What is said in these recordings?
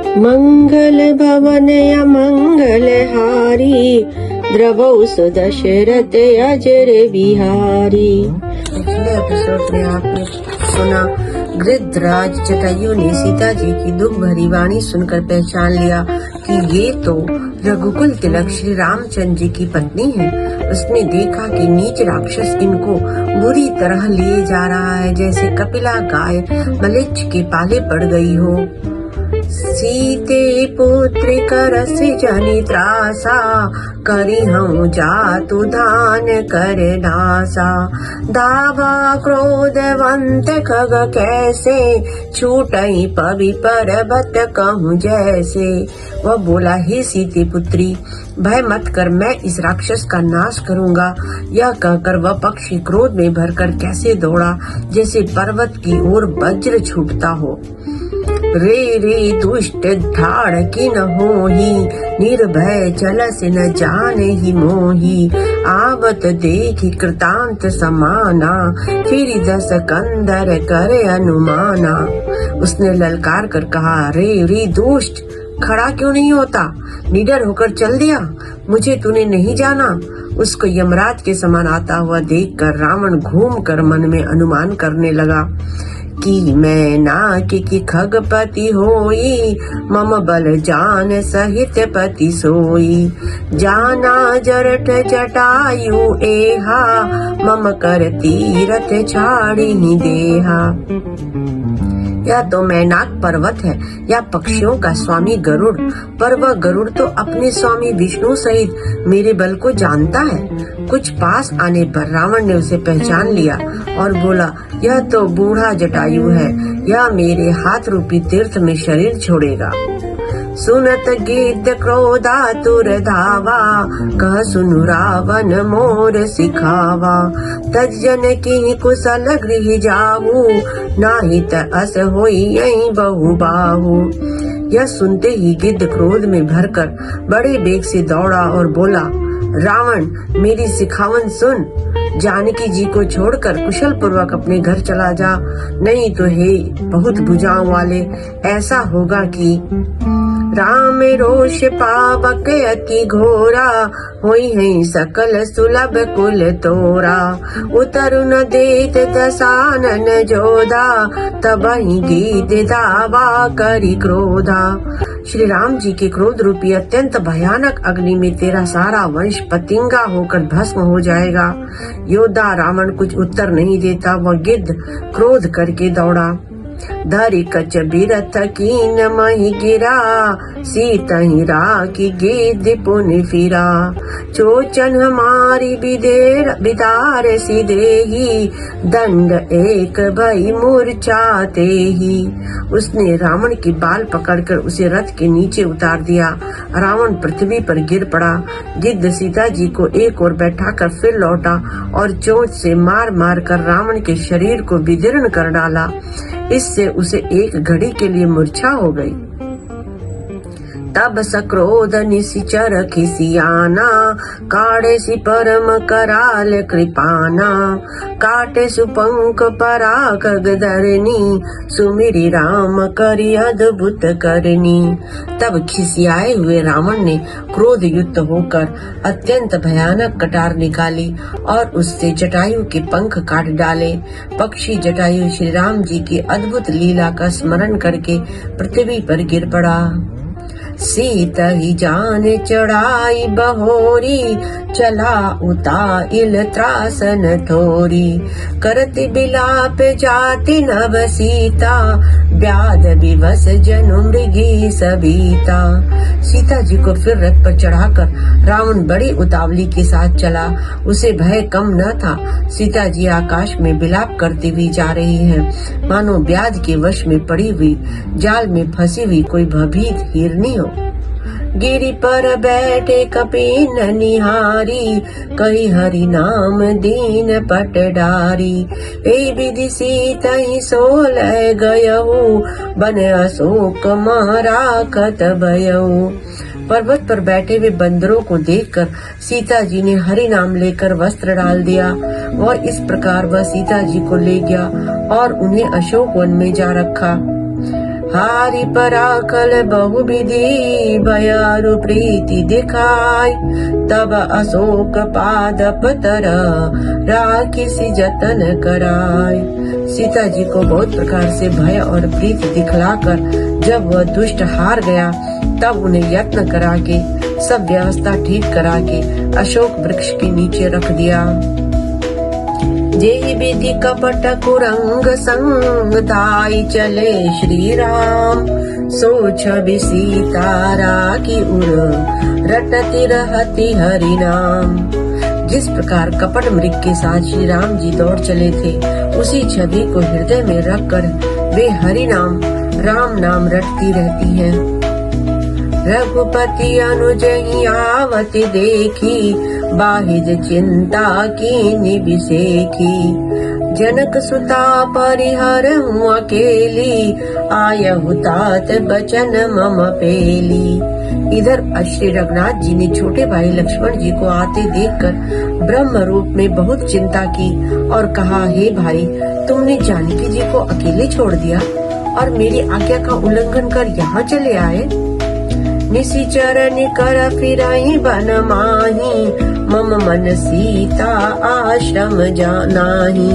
मंगल भवन अमंगल हारी, द्रवौ सुदशरथ अजर बिहारी। पिछले एपिसोड में आपने सुना गृद्धराज जटायु ने सीता जी की दुख भरी वाणी सुनकर पहचान लिया कि ये तो रघुकुल तिलक श्री रामचंद्र जी की पत्नी है। उसने देखा कि नीच राक्षस इनको बुरी तरह लिए जा रहा है, जैसे कपिला गाय मलेच्छ के पाले पड़ गई हो। सीते पुत्र करस जनि त्रासा, करी हूँ जातु धान कर नासा। धावा क्रोधवंत खग कैसे, छूटई पवि पर्वत कहूँ जैसे। वह बोला, हे सीते पुत्री, भय मत कर, मैं इस राक्षस का नाश करूंगा। यह कहकर वह पक्षी क्रोध में भरकर कैसे दौड़ा, जैसे पर्वत की ओर वज्र छूटता हो। रे रे दुष्ट ठाड़ की न होही, निर्भय चलस न जाने ही मोही। आवत देखी कृतांत समाना, फिर दस कंदर करे अनुमाना। उसने ललकार कर कहा, रे रे दुष्ट, खड़ा क्यों नहीं होता? निडर होकर चल दिया, मुझे तूने नहीं जाना। उसको यमराज के समान आता हुआ देखकर रावण घूम कर मन में अनुमान करने लगा कि मैं नाकी खगपति होई, मम बल जान सहित पति सोई। जाना जरठ जटायु एहा, मम कर तीरथ छाड़ी देहा। या तो मैनाक पर्वत है या पक्षियों का स्वामी गरुड़, पर वह गरुड़ तो अपने स्वामी विष्णु सहित मेरे बल को जानता है। कुछ पास आने पर रावण ने उसे पहचान लिया और बोला, यह तो बूढ़ा जटायु है, यह मेरे हाथ रूपी तीर्थ में शरीर छोड़ेगा। सुनत गीत क्रोधातुर धावा, कह सुनु रावण मोर सिखावा। तज्जन की कुशल गृह जाहू, नाहित अस होई यहीं बहु बाहू। यह सुनते ही गिद्ध क्रोध में भरकर बड़े बेग से दौड़ा और बोला, रावण, मेरी सिखावन सुन। जानकी जी को छोड़कर कुशल पूर्वक अपने घर चला जा, नहीं तो हे बहुत भुजाओं वाले, ऐसा होगा कि राम रोष पावक अति घोरा, होई है सकल सुलभ कुल तोरा। उतरु न देत दसानन जोधा, तबहि गीत दावा करी क्रोधा। श्री राम जी के क्रोध रूपी अत्यंत भयानक अग्नि में तेरा सारा वंश पतिंगा होकर भस्म हो जाएगा। योद्धा रावण कुछ उत्तर नहीं देता, वह गिद्ध क्रोध करके दौड़ा। धरि कच बिरथ कीन मही गिरा, सीतहि राखी गिद्ध पुनि फिरा। चोचन हमारी बिदार सिदेही, दंड एक भई मूर्छाते ही। उसने रावण की बाल पकड़कर उसे रथ के नीचे उतार दिया। रावण पृथ्वी पर गिर पड़ा। गिद्ध सीता जी को एक ओर बैठाकर फिर लौटा और चोंच से मार मार कर रावण के शरीर को विदीर्ण कर डाला। इससे उसे एक घड़ी के लिए मूर्छा हो गई। तब सक्रोध निशिचर खिसियाना, काटे सि परम कराल कृपाना। काटे सुपंख पराग गदरनी, सुमिरी राम करी अद्भुत करनी। तब खिसियाए हुए रावण ने क्रोध युक्त होकर अत्यंत भयानक कटार निकाली और उससे जटायु के पंख काट डाले। पक्षी जटायु श्री राम जी की अद्भुत लीला का स्मरण करके पृथ्वी पर गिर पड़ा। सीता ही जान चढ़ाई बहोरी, चला उताइल त्रासन थोरी। करति बिलाप जाति नव सीता, व्याध विवश जनु मृगी सबीता। सीता जी को फिर रथ पर चढ़ाकर रावण बड़ी उतावली के साथ चला। उसे भय कम न था। सीता जी आकाश में बिलाप करती हुई जा रही हैं, मानो व्याध के वश में पड़ी हुई जाल में फंसी हुई कोई भयभीत हिरनी हो। गिरि पर बैठे कपिन निहारी, कही हरि नाम दीन पट डारी। ए विधि सीतहि सोलह गयहु, बन अशोक महाराखत भयहु। पर्वत पर बैठे हुए बंदरों को देखकर सीता जी ने हरि नाम लेकर वस्त्र डाल दिया और इस प्रकार वह सीता जी को ले गया और उन्हें अशोक वन में जा रखा। हारि पराकल बहुविधि भयारु प्रीति दिखाई, तब अशोक पादप तर राखिसी जतन कराय। सीता जी को बहुत प्रकार से भय और प्रीति दिखलाकर जब वह दुष्ट हार गया, तब उन्हें यत्न करा के सब व्यवस्था ठीक करा के अशोक वृक्ष के नीचे रख दिया। जेहि विधि कपट कुरंग संग धाई चले श्री राम, सो छवि सीता राखी उर रटती रहती हरि नाम। जिस प्रकार कपट मृग के साथ श्री राम जी दौड़ चले थे, उसी छवि को हृदय में रखकर वे हरि नाम राम नाम रटती रहती हैं। रघुपति अनुज ही आवति देखी, बाहिज चिंता की निबिसेखी। जनक सुता परिहर हूँ अकेली, आयहु तात बचन मम पेली। इधर श्री रघुनाथ जी ने छोटे भाई लक्ष्मण जी को आते देखकर ब्रह्म रूप में बहुत चिंता की और कहा, हे भाई, तुमने जानकी जी को अकेले छोड़ दिया और मेरी आज्ञा का उल्लंघन कर यहाँ चले आए। निशिचर निकर फिराई बन माही, मम मन सीता आश्रम जानाही।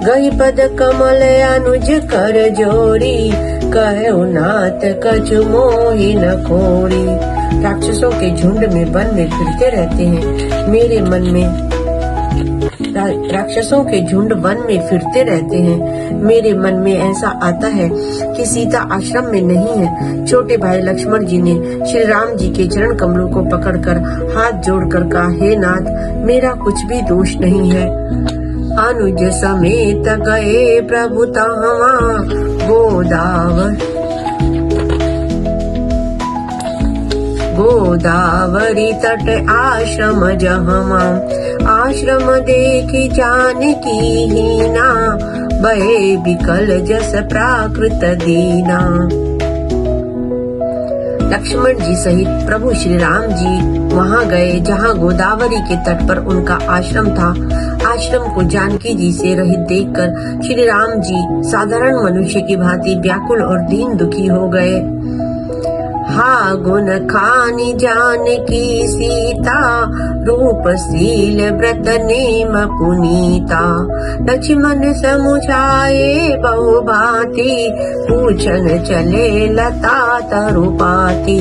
गई पद कमल अनुज कर जोरी, कहु नाथ कछु मोहि न खोरी। राक्षसों के झुंड में वन में फिरते रहते हैं, मेरे मन में राक्षसों के झुंड वन में फिरते रहते हैं, मेरे मन में ऐसा आता है कि सीता आश्रम में नहीं है। छोटे भाई लक्ष्मण जी ने श्री राम जी के चरण कमलों को पकड़कर हाथ जोड़कर कहा, हे नाथ, मेरा कुछ भी दोष नहीं है। अनुज समेत गए प्रभु तहवा, गोदावरी तट आश्रम जहमा। आश्रम देखी जानकी हीना, बहे बिकल जस प्राकृत दीना। लक्ष्मण जी सहित प्रभु श्री राम जी वहाँ गए जहाँ गोदावरी के तट पर उनका आश्रम था। आश्रम को जानकी जी से रहित देखकर श्री राम जी साधारण मनुष्य की भांति व्याकुल और दीन दुखी हो गए। हा गुण खानी जानकी सीता, रूप शील व्रत नेम पुनीता। लक्ष्मण समुझाए बहु भांति, पूछन चले लता तरुपाती।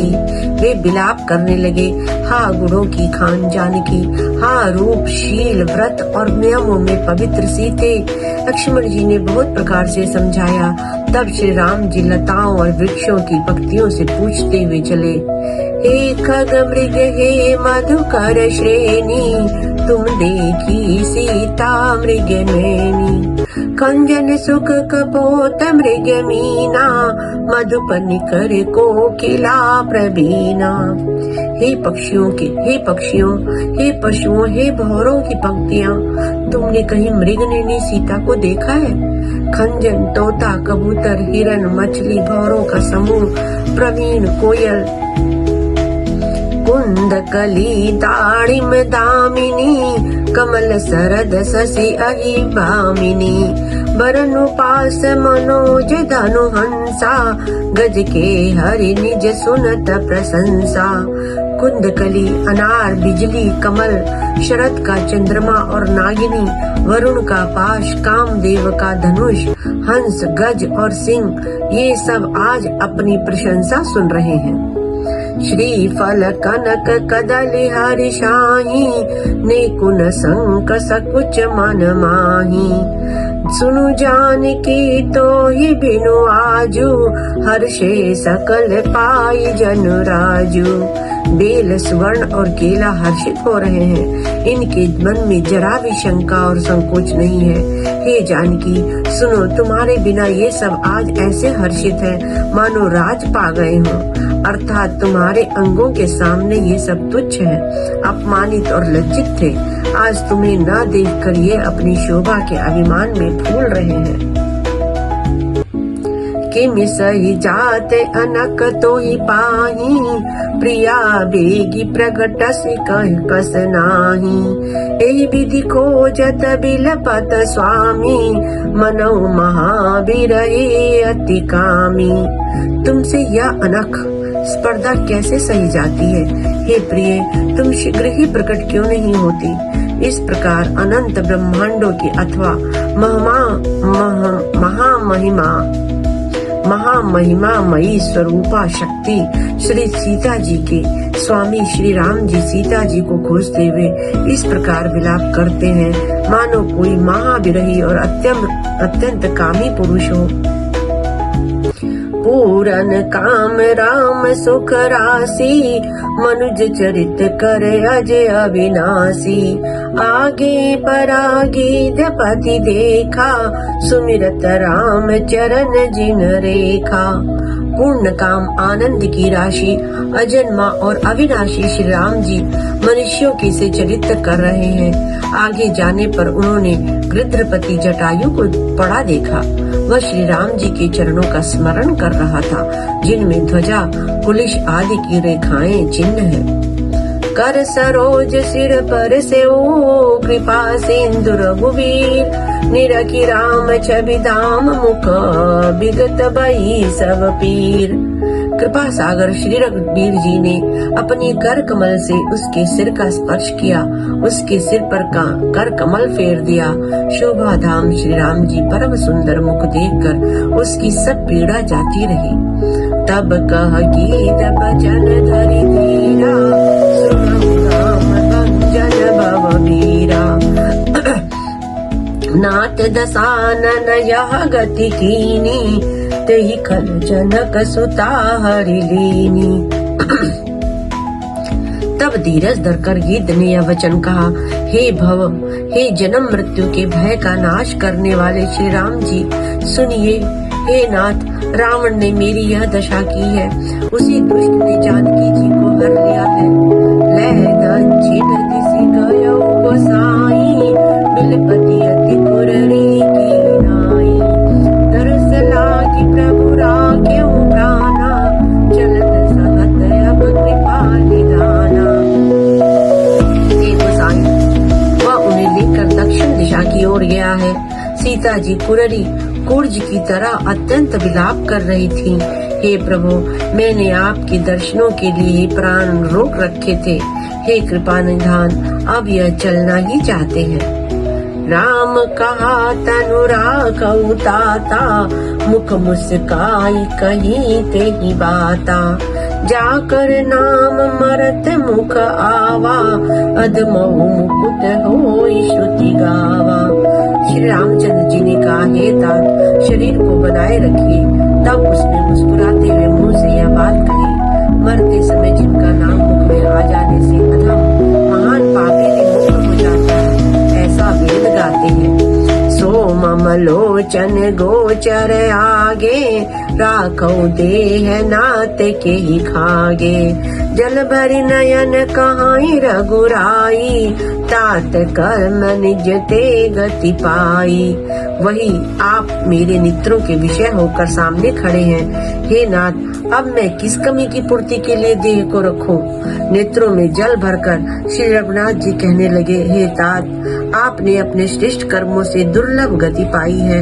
वे विलाप करने लगे, हा गुणों की खान जानकी, हा रूप शील व्रत और नियमों में पवित्र सीते। लक्ष्मण जी ने बहुत प्रकार से समझाया। तब श्री राम जी लताओं और वृक्षों की पंक्तियों से पूछते हुए चले, हे खग मृग हे मधुकर श्रेणी, तुम देखी सीता मृग नैनी। कंजन सुख कपोत मृग मीना, मधुप निकर कोकिला प्रवीणा। हे पक्षियों, हे पशुओं, हे भौरों की पंक्तियाँ, तुमने कहीं मृग नैनी सीता को देखा है? खंजन, तोता, कबूतर, हिरन, मछली, भौरों का समूह, प्रवीण, कोयल, कुंद कली दाड़िम दामिनी, कमल सरद शशि अहि भामिनी। बरनु पास मनोज धनु हंसा, गज के हरि निज सुनत प्रशंसा। कुंदकली, अनार, बिजली, कमल, शरद का चंद्रमा और नागिनी, वरुण का पाश, कामदेव का धनुष, हंस, गज और सिंह, ये सब आज अपनी प्रशंसा सुन रहे हैं। श्री फल कनक कदली हरि शाही, ने कुन संक सकुच मन माही। सुनु जानकी तो ही बिनु आजू, हर्षे सकल पाई जन राजू। बेल, सुवर्ण और केला हर्षित हो रहे हैं, इनके मन में जरा भी शंका और संकोच नहीं है। हे जानकी, सुनो, तुम्हारे बिना ये सब आज ऐसे हर्षित हैं मानो राज पा गए हों। अर्थात तुम्हारे अंगों के सामने ये सब तुच्छ है, अपमानित और लज्जित थे। आज तुम्हें न देखकर ये अपनी शोभा के अभिमान में फूल रहे हैं। कि मिसई जाते अनक तो ही पाही, प्रिया बेगी प्रगट सि कह कस नाही। एहि विधि खोजत बिलपत स्वामी, मनो महावीर अति कामी। तुमसे यह अनख स्पर्धा कैसे सही जाती है? हे प्रिय, तुम शीघ्र ही प्रकट क्यों नहीं होती? इस प्रकार अनंत ब्रह्मांडों की अथवा महामहिमामयी स्वरूपा शक्ति श्री सीता जी के स्वामी श्री राम जी सीता जी को खोजते हुए इस प्रकार विलाप करते हैं, मानो कोई महाविरही और अत्यंत कामी पुरुष हो। पूरन काम राम सुख राशि, मनुज चरित कर अजय अविनाशी। आगे परागी पति देखा, सुमिरत राम चरण जिन रेखा। पूर्ण काम आनंद की राशि अजन्मा और अविनाशी श्री राम जी मनुष्यों की से चरित कर रहे हैं। आगे जाने पर उन्होंने गृध्रपति जटायु को पड़ा देखा। वह श्री राम जी के चरणों का स्मरण कर रहा था, जिनमें ध्वजा कुलिश आदि की रेखाएं चिन्ह है। कर सरोज सिर पर से ओ, कृपा सिंधु रघुवीर। निरखी राम छवि धाम मुख, विगत भई सब पीर। कृपा सागर श्री रघुवीर जी ने अपनी कर कमल से उसके सिर का स्पर्श किया, उसके सिर पर कर कमल फेर दिया। शोभा धाम श्री राम जी परम सुंदर मुख देखकर उसकी सब पीड़ा जाती रही। तब कह गीत बचन धरि धीरा, सुनहु राम भंजन भव वीरा। नाथ दसानन यह गति कीनी, तेहि खल जनक सुता हरि लीनी। तब धीरज धरकर गिद्ध ने यह वचन कहा, हे भव, हे जन्म मृत्यु के भय का नाश करने वाले श्री राम जी, सुनिए। हे नाथ, रावण ने मेरी यह दशा की है, उसी दुष्ट ने जानकी जी को हर लिया है। लह दक्षिण दिशि गयो गोसाई, बिलपति अति कुररी की नाई। तरस लागी प्रभु राखेउ प्राणा, चलत सहत अब कृपा निधाना। हे गोसाई, वह उन्हें लेकर दक्षिण दिशा की ओर गया है। सीता जी कुररी कुर्ज की तरह अत्यंत विलाप कर रही थीं। हे प्रभु, मैंने आपके दर्शनों के लिए प्राण रोक रखे थे। हे कृपा निधान, अब यह चलना ही चाहते हैं। राम कहा तनु राखउ ताता, मुख मुस्काई कहीं ते ही बाता। जाकर नाम मरत मुख आवा, अधमहु मुकुट होई श्रुति गावा। श्री रामचंद्र जी ने कहा, हे तात, शरीर को बनाए रखिए। तब उसने मुस्कुराते हुए मुंह से यह बात कही, मरते समय जिनका नाम मुख में आ जाने से अधम महान पापी भी मुक्त हो जाता है, ऐसा वेद गाते हैं। सो मम लोचन गोचर आगे, राखौ देह नाथ के ही खागे। जल भरि नयन कहाई रघुराई, तात कर्म निज ते गति पाई। वही आप मेरे नेत्रों के विषय होकर सामने खड़े हैं। हे नाथ, अब मैं किस कमी की पूर्ति के लिए देह को रखूं? नेत्रों में जल भरकर श्री रघुनाथ जी कहने लगे, हे तात, आपने अपने श्रेष्ठ कर्मों से दुर्लभ गति पाई है।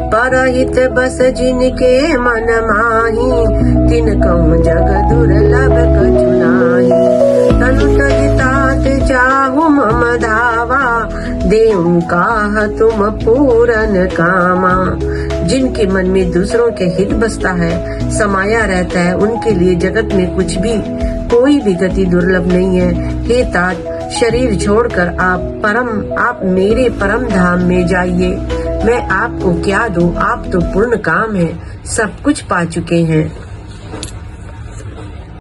परहित बस जिनके मन माही, तिन कहूँ जग दुर्लभ कछु नाही। तनु तज तात चाहु मम धावा, देऊ काह तुम पूरन कामा। जिनके मन में दूसरों के हित बसता है, समाया रहता है, उनके लिए जगत में कुछ भी कोई भी गति दुर्लभ नहीं है। हे तात, शरीर छोड़कर आप मेरे परम धाम में जाइए। मैं आपको क्या दूं, आप तो पूर्ण काम है, सब कुछ पा चुके हैं।